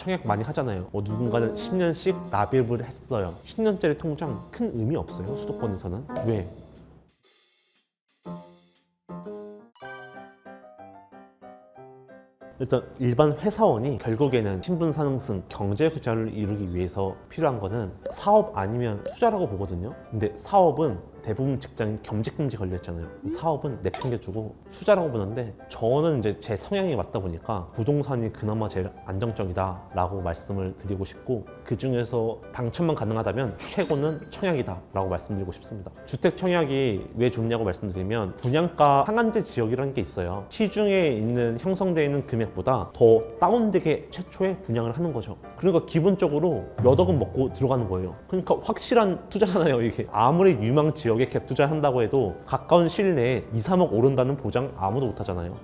청약 많이 하잖아요. 누군가는 10년씩 납입을 했어요. 10년짜리 통장 큰 의미 없어요, 수도권에서는. 왜? 일단 일반 회사원이 결국에는 신분 상승, 경제 흑자를 이루기 위해서 필요한 거는 사업 아니면 투자라고 보거든요. 근데 사업은 대부분 직장인 겸직금지 걸려있잖아요. 사업은 내팽겨주고 투자라고 보는데, 저는 이제 제 성향이 맞다 보니까 부동산이 그나마 제일 안정적이다 라고 말씀을 드리고 싶고, 그 중에서 당첨만 가능하다면 최고는 청약이다 라고 말씀드리고 싶습니다. 주택 청약이 왜 좋냐고 말씀드리면, 분양가 상한제 지역이라는 게 있어요. 시중에 있는 형성되어 있는 금액보다 더 다운되게 최초에 분양을 하는 거죠. 그러니까 기본적으로 몇 억은 먹고 들어가는 거예요. 그러니까 확실한 투자잖아요. 이게 아무리 유망 지역에 갭 투자한다고 해도 가까운 시일 내에 2, 3억 오른다는 보장 아무도 못 하잖아요.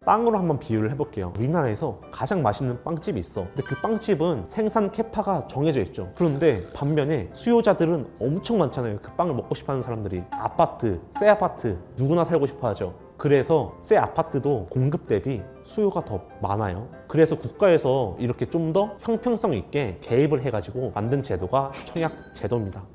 빵으로 한번 비유를 해볼게요. 우리나라에서 가장 맛있는 빵집이 있어. 근데 그 빵집은 생산 캐파가 정해져 있죠. 그런데 반면에 수요자들은 엄청 많잖아요. 그 빵을 먹고 싶어하는 사람들이. 아파트, 새 아파트 누구나 살고 싶어 하죠. 그래서 새 아파트도 공급 대비 수요가 더 많아요. 그래서 국가에서 이렇게 좀 더 형평성 있게 개입을 해가지고 만든 제도가 청약 제도입니다.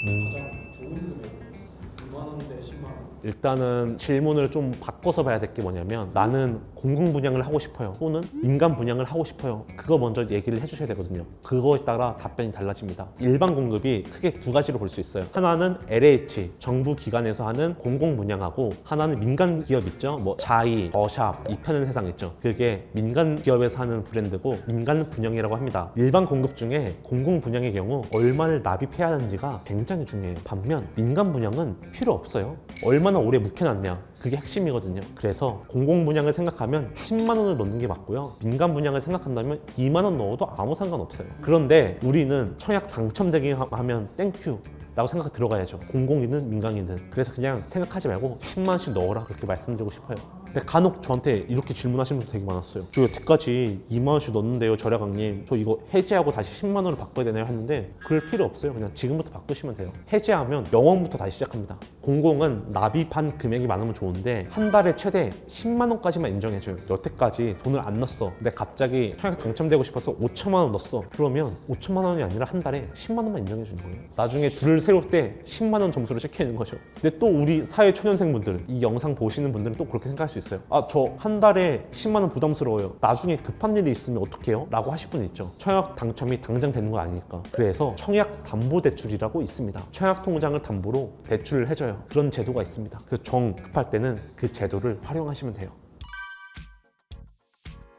가장 좋은 금액 2만 원대 10만 원. 일단은 질문을 좀 바꿔서 봐야 될 게 뭐냐면, 나는 공공 분양을 하고 싶어요, 또는 민간 분양을 하고 싶어요. 그거 먼저 얘기를 해주셔야 되거든요. 그거에 따라 답변이 달라집니다. 일반 공급이 크게 두 가지로 볼 수 있어요. 하나는 LH, 정부 기관에서 하는 공공 분양하고, 하나는 민간 기업 있죠. 뭐 자이, 더샵, 이편은 세상 있죠. 그게 민간 기업에서 하는 브랜드고 민간 분양이라고 합니다. 일반 공급 중에 공공 분양의 경우 얼마를 납입해야 하는지가 굉장히 중요해요. 반면 민간 분양은 필요 없어요. 얼마나 오래 묵혀놨냐, 그게 핵심이거든요. 그래서 공공 분양을 생각하면 10만 원을 넣는 게 맞고요. 민간 분양을 생각한다면 2만 원 넣어도 아무 상관없어요. 그런데 우리는 청약 당첨되기 하면 땡큐 라고 생각 들어가야죠. 공공이든 민간이든. 그래서 그냥 생각하지 말고 10만 원씩 넣어라, 그렇게 말씀드리고 싶어요. 근데 간혹 저한테 이렇게 질문하시는 분들 되게 많았어요. 저 여태까지 2만 원씩 넣었는데요, 절약왕님. 저 이거 해지하고 다시 10만 원을 바꿔야 되나요? 했는데 그럴 필요 없어요. 그냥 지금부터 바꾸시면 돼요. 해지하면 0원부터 다시 시작합니다. 공공은 납입한 금액이 많으면 좋은데 한 달에 최대 10만 원까지만 인정해줘요. 여태까지 돈을 안 넣었어. 근데 갑자기 청약 당첨되고 싶어서 5천만 원 넣었어. 그러면 5천만 원이 아니라 한 달에 10만 원만 인정해주는 거예요. 나중에 둘을 세울 때 10만 원 점수를 체크하는 거죠. 근데 또 우리 사회 초년생분들, 이 영상 보시는 분들은 또 그렇게 생각할 수 있어요. 아, 저 한 달에 10만 원 부담스러워요. 나중에 급한 일이 있으면 어떡해요? 라고 하실 분 있죠. 청약 당첨이 당장 되는 거 아니니까. 그래서 청약 담보 대출이라고 있습니다. 청약 통장을 담보로 대출을 해줘요. 그런 제도가 있습니다. 그래서 정 급할 때는 그 제도를 활용하시면 돼요.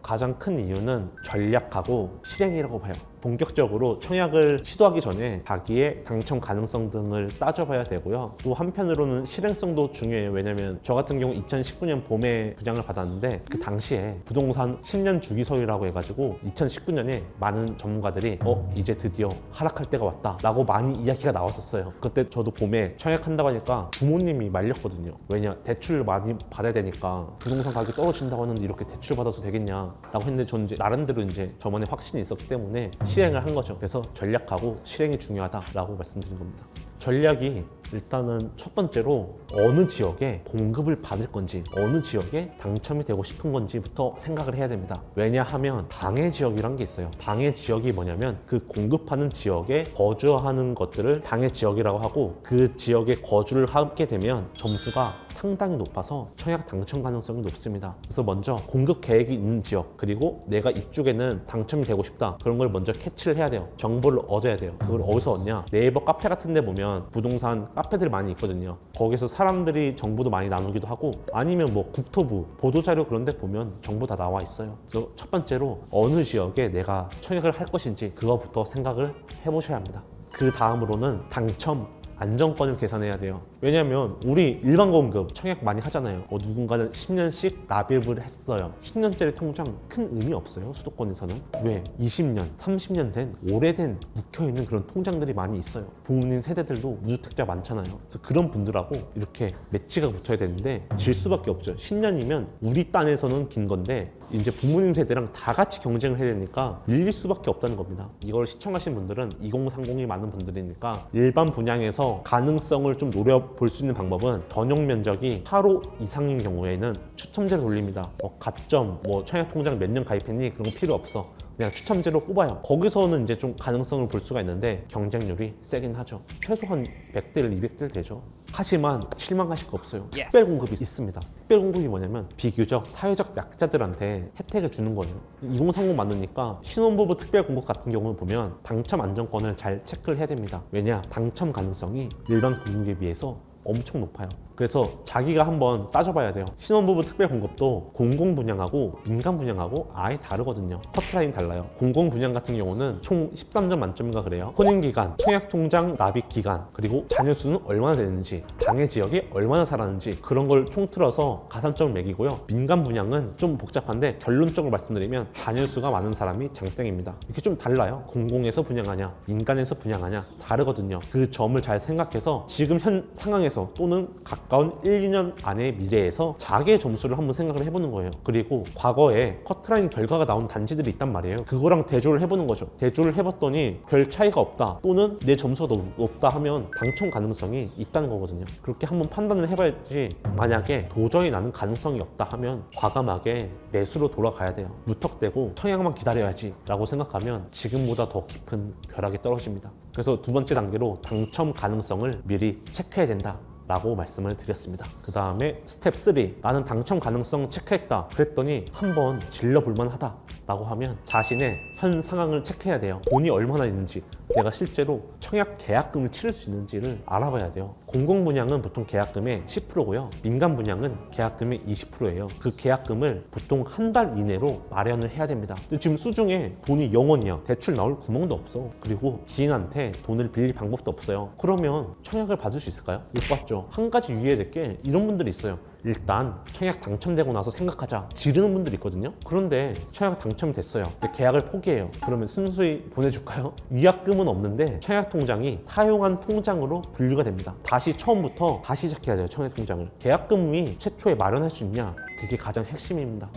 가장 큰 이유는 전략하고 실행이라고 봐요. 본격적으로 청약을 시도하기 전에 자기의 당첨 가능성 등을 따져봐야 되고요. 또 한편으로는 실행성도 중요해요. 왜냐면 저 같은 경우 2019년 봄에 분양을 받았는데, 그 당시에 부동산 10년 주기설이라고 해가지고 2019년에 많은 전문가들이 이제 드디어 하락할 때가 왔다 라고 많이 이야기가 나왔었어요. 그때 저도 봄에 청약한다고 하니까 부모님이 말렸거든요. 왜냐, 대출을 많이 받아야 되니까 부동산 가격이 떨어진다고 하는데 이렇게 대출 받아도 되겠냐 라고 했는데, 저는 이제 나름대로 이제 저만의 확신이 있었기 때문에 실행을 한 거죠. 그래서 전략하고 실행이 중요하다라고 말씀드린 겁니다. 전략이 일단은 첫 번째로 어느 지역에 공급을 받을 건지, 어느 지역에 당첨이 되고 싶은 건지부터 생각을 해야 됩니다. 왜냐하면 당해 지역이란 게 있어요. 당해 지역이 뭐냐면 그 공급하는 지역에 거주하는 것들을 당해 지역이라고 하고, 그 지역에 거주를 하게 되면 점수가 상당히 높아서 청약 당첨 가능성이 높습니다. 그래서 먼저 공급 계획이 있는 지역, 그리고 내가 이쪽에는 당첨이 되고 싶다, 그런 걸 먼저 캐치를 해야 돼요. 정보를 얻어야 돼요. 그걸 어디서 얻냐? 네이버 카페 같은 데 보면 부동산 카페들이 많이 있거든요. 거기서 사람들이 정보도 많이 나누기도 하고, 아니면 뭐 국토부 보도자료 그런 데 보면 정보 다 나와 있어요. 그래서 첫 번째로 어느 지역에 내가 청약을 할 것인지 그거부터 생각을 해보셔야 합니다. 그 다음으로는 당첨 안정권을 계산해야 돼요. 왜냐면 우리 일반 공급 청약 많이 하잖아요. 누군가는 10년씩 납입을 했어요. 10년짜리 통장 큰 의미 없어요, 수도권에서는. 왜? 20년, 30년 된 오래된 묵혀있는 그런 통장들이 많이 있어요. 부모님 세대들도 무주택자 많잖아요. 그래서 그런 분들하고 이렇게 매치가 붙어야 되는데 질 수밖에 없죠. 10년이면 우리 딴에서는 긴 건데 이제 부모님 세대랑 다 같이 경쟁을 해야 되니까 밀릴 수밖에 없다는 겁니다. 이걸 시청하신 분들은 2030이 많은 분들이니까 일반 분양에서 중에서 가능성을 좀 노려볼 수 있는 방법은 전용 면적이 8호 이상인 경우에는 추첨제로 돌립니다. 가점, 청약통장 몇 년 가입했니? 그런 거 필요 없어. 그냥 추첨제로 뽑아요. 거기서는 이제 좀 가능성을 볼 수가 있는데 경쟁률이 세긴 하죠. 최소한 100대 1, 200대 1 되죠. 하지만 실망하실 거 없어요. 특별 공급이 있습니다. 특별 공급이 뭐냐면 비교적 사회적 약자들한테 혜택을 주는 거예요. 2030 만드니까 신혼부부 특별 공급 같은 경우는 보면 당첨 안정권을 잘 체크를 해야 됩니다. 왜냐? 당첨 가능성이 일반 공급에 비해서 엄청 높아요. 그래서 자기가 한번 따져봐야 돼요. 신혼부부 특별 공급도 공공 분양하고 민간 분양하고 아예 다르거든요. 커트라인 달라요. 공공 분양 같은 경우는 총 13점 만점인가 그래요. 혼인기간, 청약통장 납입기간, 그리고 자녀 수는 얼마나 되는지, 당해 지역에 얼마나 살았는지 그런 걸 총틀어서 가산점을 매기고요. 민간 분양은 좀 복잡한데 결론적으로 말씀드리면 자녀 수가 많은 사람이 장땡입니다. 이렇게 좀 달라요. 공공에서 분양하냐, 민간에서 분양하냐 다르거든요. 그 점을 잘 생각해서 지금 현 상황에서 또는 가까운 1, 2년 안의 미래에서 자기의 점수를 한번 생각을 해보는 거예요. 그리고 과거에 커트라인 결과가 나온 단지들이 있단 말이에요. 그거랑 대조를 해보는 거죠. 대조를 해봤더니 별 차이가 없다 또는 내 점수가 높다 하면 당첨 가능성이 있다는 거거든요. 그렇게 한번 판단을 해봐야지 만약에 도저히 나는 가능성이 없다 하면 과감하게 매수로 돌아가야 돼요. 무턱대고 청약만 기다려야지 라고 생각하면 지금보다 더 깊은 벼락이 떨어집니다. 그래서 두 번째 단계로 당첨 가능성을 미리 체크해야 된다 라고 말씀을 드렸습니다. 그 다음에 스텝 3, 나는 당첨 가능성 체크했다 그랬더니 한번 질러볼만 하다 라고 하면 자신의 현 상황을 체크해야 돼요. 돈이 얼마나 있는지, 내가 실제로 청약 계약금을 치를 수 있는지를 알아봐야 돼요. 공공 분양은 보통 계약금의 10%고요. 민간 분양은 계약금의 20%예요. 그 계약금을 보통 한 달 이내로 마련을 해야 됩니다. 근데 지금 수중에 돈이 0원이야. 대출 나올 구멍도 없어. 그리고 지인한테 돈을 빌릴 방법도 없어요. 그러면 청약을 받을 수 있을까요? 못 받죠. 한 가지 유의해야 될 게 이런 분들이 있어요. 일단 청약 당첨되고 나서 생각하자 지르는 분들이 있거든요. 그런데 청약 당첨됐어요. 근데 계약을 포기해요. 그러면 순수히 보내줄까요? 위약금은 없는데 청약 통장이 타용한 통장으로 분류가 됩니다. 다시 처음부터 다시 시작해야 돼요. 청약 통장을. 계약금이 최초에 마련할 수 있냐, 그게 가장 핵심입니다.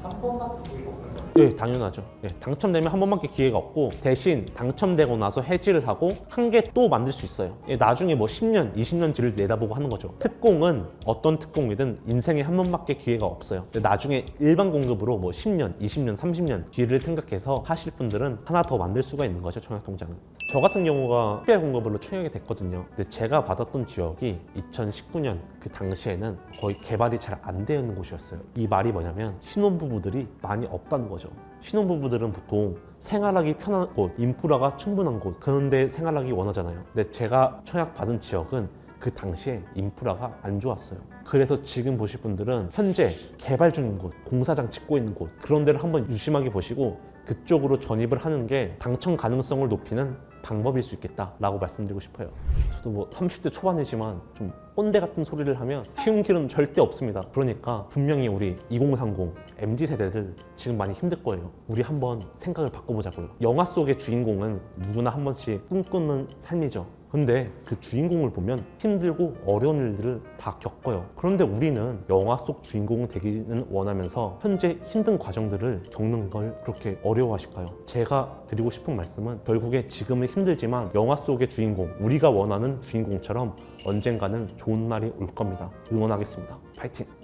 한 번밖에 기회가 없는 거예요? 네, 당연하죠. 당첨되면 한 번밖에 기회가 없고 대신 당첨되고 나서 해지를 하고 한 개 또 만들 수 있어요. 나중에 10년, 20년치를 내다보고 하는 거죠. 특공은 어떤 특공이든 인생에 한 번밖에 기회가 없어요. 나중에 일반 공급으로 10년, 20년, 30년 뒤를 생각해서 하실 분들은 하나 더 만들 수가 있는 거죠. 청약통장은. 저 같은 경우가 특별 공급으로 청약이 됐거든요. 근데 제가 받았던 지역이 2019년 그 당시에는 거의 개발이 잘 안 되어 있는 곳이었어요. 이 말이 뭐냐면 신혼부부들이 많이 없다는 거죠. 신혼부부들은 보통 생활하기 편한 곳, 인프라가 충분한 곳, 그런 데 생활하기 원하잖아요. 근데 제가 청약 받은 지역은 그 당시에 인프라가 안 좋았어요. 그래서 지금 보실 분들은 현재 개발 중인 곳, 공사장 짓고 있는 곳, 그런 데를 한번 유심하게 보시고 그쪽으로 전입을 하는 게 당첨 가능성을 높이는 방법일 수 있겠다라고 말씀드리고 싶어요. 저도 30대 초반이지만 좀 꼰대 같은 소리를 하면 쉬운 길은 절대 없습니다. 그러니까 분명히 우리 2030 MZ세대들 지금 많이 힘들 거예요. 우리 한번 생각을 바꿔보자고요. 영화 속의 주인공은 누구나 한 번씩 꿈꾸는 삶이죠. 근데 그 주인공을 보면 힘들고 어려운 일들을 다 겪어요. 그런데 우리는 영화 속 주인공 되기는 원하면서 현재 힘든 과정들을 겪는 걸 그렇게 어려워하실까요? 제가 드리고 싶은 말씀은 결국에 지금은 힘들지만 영화 속의 주인공, 우리가 원하는 주인공처럼 언젠가는 좋은 날이 올 겁니다. 응원하겠습니다. 파이팅!